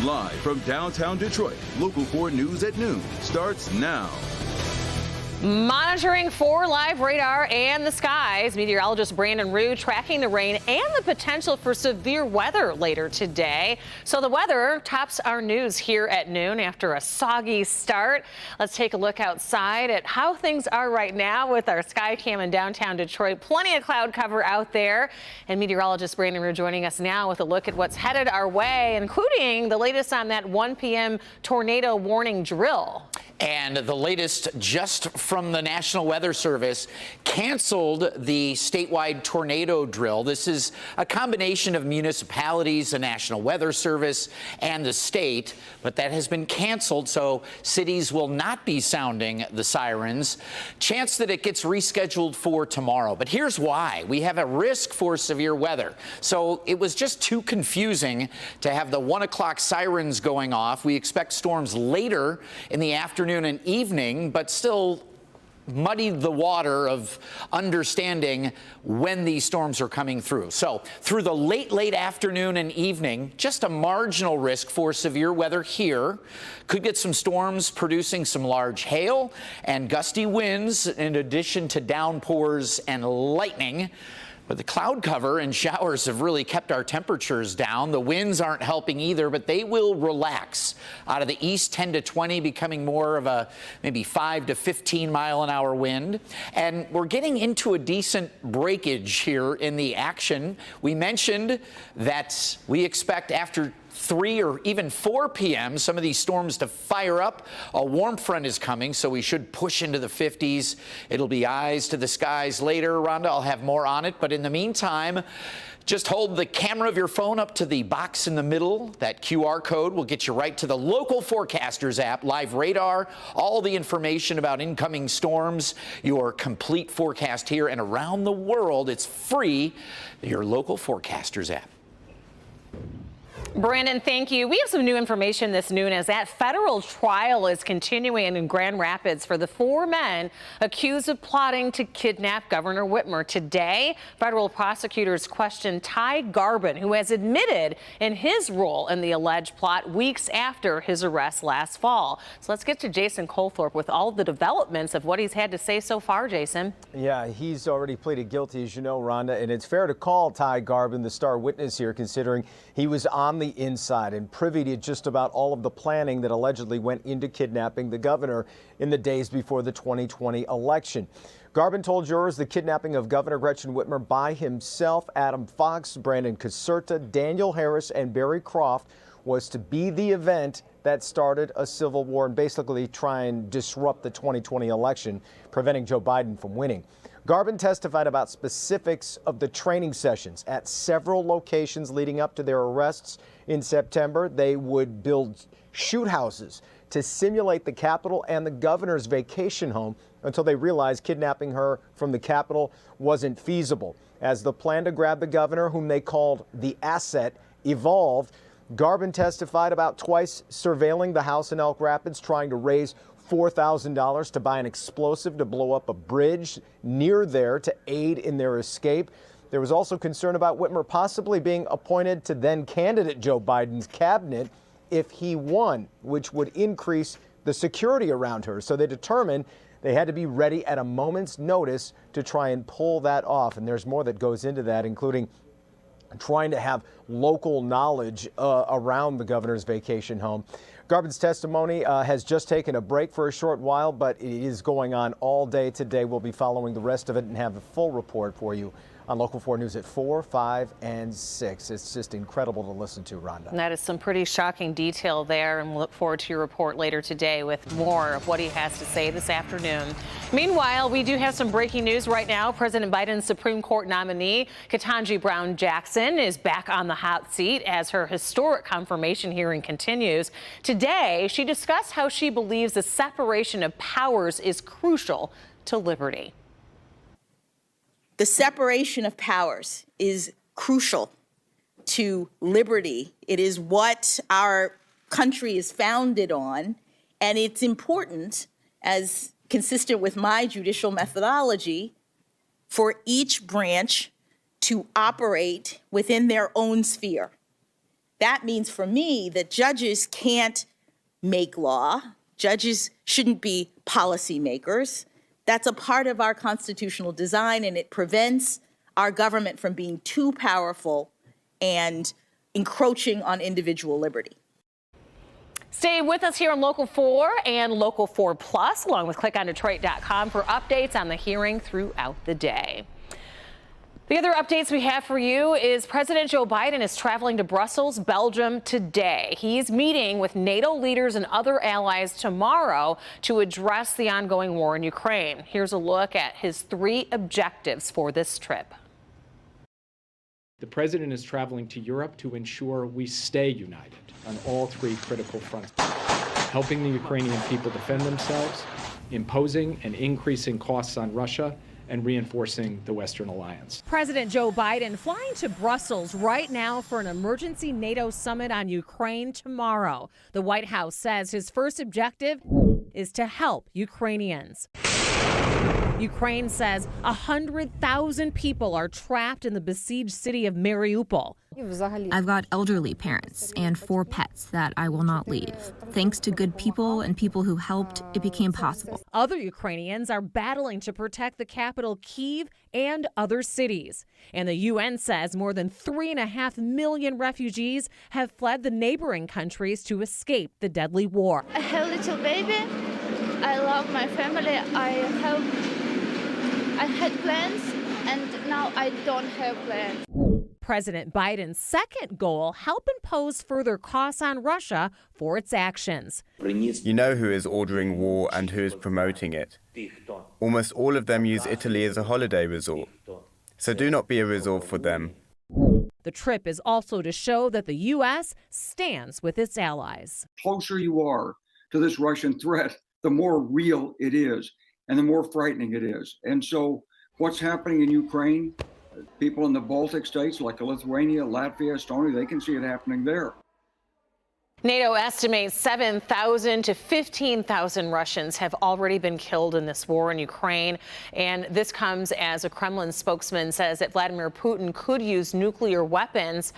Live from downtown Detroit, Local 4 News at noon starts now. Monitoring for live radar and the skies, meteorologist Brandon Rue tracking the rain and the potential for severe weather later today. So the weather tops our news here at noon after a soggy start. Let's take a look outside at how things are right now with our sky cam in downtown Detroit. Plenty of cloud cover out there. And meteorologist Brandon Rue joining us now with a look at what's headed our way, including the latest on that 1 p.m. tornado warning drill. And the latest just from the National Weather Service canceled the statewide tornado drill. This is a combination of municipalities, the National Weather Service, and the state, but that has been canceled, so cities will not be sounding the sirens. Chance that it gets rescheduled for tomorrow. But here's why. We have a risk for severe weather. So it was just too confusing to have the 1 o'clock sirens going off. We expect storms later in the afternoon and evening, but still muddied the water of understanding when these storms are coming through. So through the late afternoon and evening, just a marginal risk for severe weather here. Could get some storms producing some large hail and gusty winds in addition to downpours and lightning. But the cloud cover and showers have really kept our temperatures down. The winds aren't helping either, but they will relax out of the east 10 to 20, becoming more of a maybe 5 to 15 mile an hour wind. And we're getting into a decent breakage here in the action. We mentioned that we expect after 3 or even 4 p.m. some of these storms to fire up. A warm front is coming, so we should push into the 50s. It'll be eyes to the skies later. Rhonda, I'll have more on it. But in the meantime, just hold the camera of your phone up to the box in the middle. That QR code will get you right to the Local Forecasters app, live radar, all the information about incoming storms, your complete forecast here and around the world. It's free, your Local Forecasters app. Brandon, thank you. We have some new information this noon as that federal trial is continuing in Grand Rapids for the 4 men accused of plotting to kidnap Governor Whitmer. Today, federal prosecutors questioned Ty Garbin, who has admitted in his role in the alleged plot weeks after his arrest last fall. So let's get to Jason Colthorpe with all the developments of what he's had to say so far, Jason. Yeah, he's already pleaded guilty, as you know, Rhonda, and it's fair to call Ty Garbin the star witness here, considering he was on the inside and privy to just about all of the planning that allegedly went into kidnapping the governor in the days before the 2020 election. Garbin told jurors the kidnapping of Governor Gretchen Whitmer by himself, Adam Fox, Brandon Caserta, Daniel Harris, and Barry Croft was to be the event that started a civil war and basically try and disrupt the 2020 election, preventing Joe Biden from winning. Garbin testified about specifics of the training sessions at several locations leading up to their arrests in September. They would build shoot houses to simulate the Capitol and the governor's vacation home until they realized kidnapping her from the Capitol wasn't feasible. As the plan to grab the governor, whom they called the asset, evolved, Garbin testified about twice surveilling the house in Elk Rapids, trying to raise $4,000 to buy an explosive to blow up a bridge near there to aid in their escape. There was also concern about Whitmer possibly being appointed to then candidate Joe Biden's cabinet if he won, which would increase the security around her. So they determined they had to be ready at a moment's notice to try and pull that off. And there's more that goes into that, including trying to have local knowledge around the governor's vacation home. Garbin's testimony has just taken a break for a short while, but it is going on all day today. We'll be following the rest of it and have the full report for you on Local 4 News at 4, 5, and 6. It's just incredible to listen to, Rhonda. That is some pretty shocking detail there, and we'll look forward to your report later today with more of what he has to say this afternoon. Meanwhile, we do have some breaking news right now. President Biden's Supreme Court nominee, Ketanji Brown Jackson, is back on the hot seat as her historic confirmation hearing continues. Today, she discussed how she believes the separation of powers is crucial to liberty. The separation of powers is crucial to liberty. It is what our country is founded on, and it's important, as consistent with my judicial methodology, for each branch to operate within their own sphere. that means for me that judges can't make law. Judges shouldn't be policymakers. That's a part of our constitutional design, and it prevents our government from being too powerful and encroaching on individual liberty. Stay with us here on Local 4 and Local 4 Plus, along with clickondetroit.com for updates on the hearing throughout the day. The other updates we have for you is President Joe Biden is traveling to Brussels, Belgium today. He's meeting with NATO leaders and other allies tomorrow to address the ongoing war in Ukraine. Here's a look at his 3 objectives for this trip. The president is traveling to Europe to ensure we stay united on all 3 critical fronts: helping the Ukrainian people defend themselves, imposing and increasing costs on Russia, and reinforcing the Western alliance. President Joe Biden flying to Brussels right now for an emergency NATO summit on Ukraine tomorrow. The White House says his first objective is to help Ukrainians. Ukraine says 100,000 people are trapped in the besieged city of Mariupol. I've got elderly parents and 4 pets that I will not leave. Thanks to good people and people who helped, it became possible. Other Ukrainians are battling to protect the capital, Kyiv, and other cities. And the UN says more than 3.5 million refugees have fled the neighboring countries to escape the deadly war. I have a little baby. I love my family. I had plans, and now I don't have plans. President Biden's second goal, help impose further costs on Russia for its actions. You know who is ordering war and who is promoting it. Almost all of them use Italy as a holiday resort. So do not be a resort for them. The trip is also to show that the U.S. stands with its allies. The closer you are to this Russian threat, the more real it is and the more frightening it is. And so what's happening in Ukraine, people in the Baltic states like Lithuania, Latvia, Estonia, they can see it happening there. NATO estimates 7,000 to 15,000 Russians have already been killed in this war in Ukraine. And this comes as a Kremlin spokesman says that Vladimir Putin could use nuclear weapons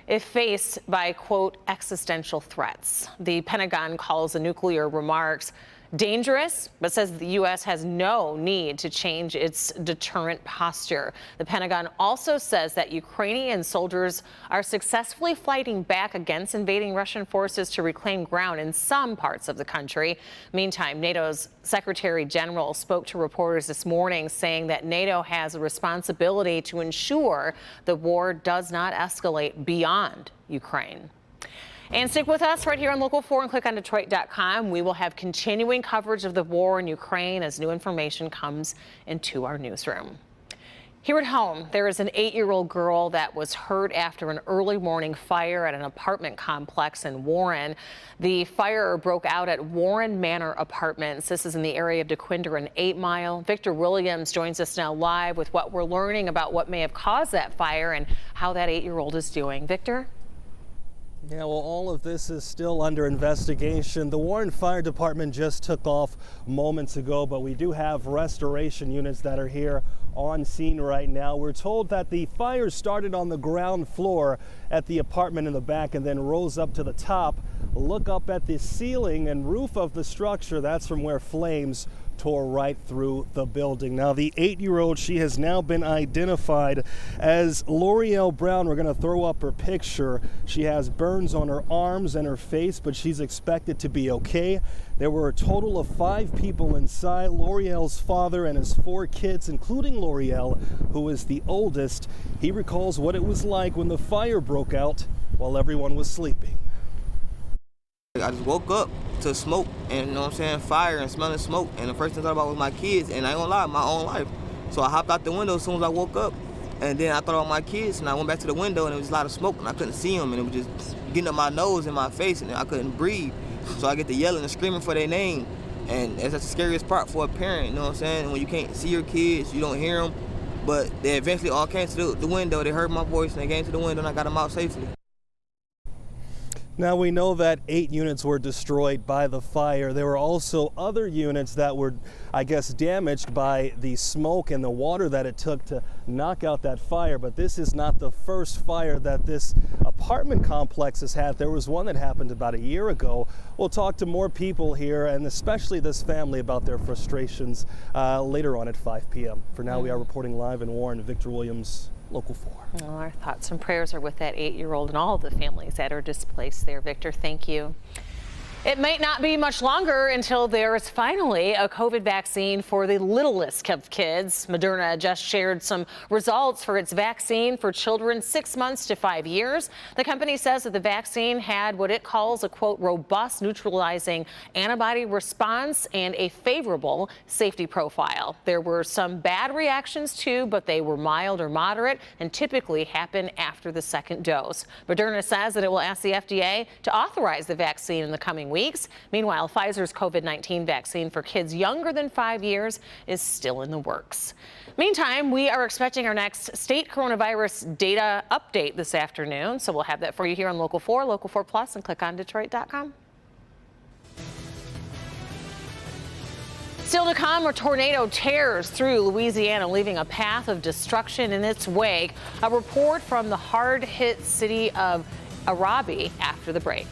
if faced by, quote, existential threats. The Pentagon calls the nuclear remarks dangerous, but says the U.S. has no need to change its deterrent posture. The Pentagon also says that Ukrainian soldiers are successfully fighting back against invading Russian forces to reclaim ground in some parts of the country. Meantime, NATO's Secretary General spoke to reporters this morning saying that NATO has a responsibility to ensure the war does not escalate beyond Ukraine. And stick with us right here on Local 4 and clickondetroit.com. We will have continuing coverage of the war in Ukraine as new information comes into our newsroom. Here at home, there is an 8-year-old girl that was hurt after an early morning fire at an apartment complex in Warren. The fire broke out at Warren Manor Apartments. This is in the area of DeQuinder and 8 Mile. Victor Williams joins us now live with what we're learning about what may have caused that fire and how that 8-year-old is doing. Victor? Yeah, well, all of this is still under investigation. The Warren Fire Department just took off moments ago, but we do have restoration units that are here on scene right now. We're told that the fire started on the ground floor at the apartment in the back and then rose up to the top. Look up at the ceiling and roof of the structure. That's from where flames tore right through the building. Now, the 8-year-old, she has now been identified as L'Oreal Brown. We're going to throw up her picture. She has burns on her arms and her face, but she's expected to be okay. There were a total of 5 people inside. L'Oreal's father and his 4 kids, including L'Oreal, who is the oldest. He recalls what it was like when the fire broke out while everyone was sleeping. I just woke up to smoke and, you know what I'm saying, fire and smelling smoke. And the first thing I thought about was my kids, and I ain't gonna lie, my own life. So I hopped out the window as soon as I woke up. And then I thought about my kids, and I went back to the window, and it was a lot of smoke, and I couldn't see them. And it was just getting up my nose and my face, and I couldn't breathe. So I get to yelling and screaming for their name. And that's the scariest part for a parent, you know what I'm saying? When you can't see your kids, you don't hear them. But they eventually all came to the window. They heard my voice, and they came to the window, and I got them out safely. Now, we know that 8 units were destroyed by the fire. There were also other units that were, I guess, damaged by the smoke and the water that it took to knock out that fire. But this is not the first fire that this apartment complex has had. There was one that happened about a year ago. We'll talk to more people here, and especially this family, about their frustrations later on at 5 p.m. For now, we are reporting live in Warren. Victor Williams, Local 4. Well, our thoughts and prayers are with that 8-year-old and all of the families that are displaced there. Victor, thank you. It might not be much longer until there is finally a COVID vaccine for the littlest of kids. Moderna just shared some results for its vaccine for children 6 months to 5 years. The company says that the vaccine had what it calls a, quote, robust neutralizing antibody response and a favorable safety profile. There were some bad reactions too, but they were mild or moderate and typically happen after the second dose. Moderna says that it will ask the FDA to authorize the vaccine in the coming weeks. Meanwhile, Pfizer's COVID-19 vaccine for kids younger than 5 years is still in the works. Meantime, we are expecting our next state coronavirus data update this afternoon, so we'll have that for you here on Local 4, Local 4 Plus, and click on Detroit.com. Still to come, a tornado tears through Louisiana, leaving a path of destruction in its wake. A report from the hard-hit city of Arabi after the break.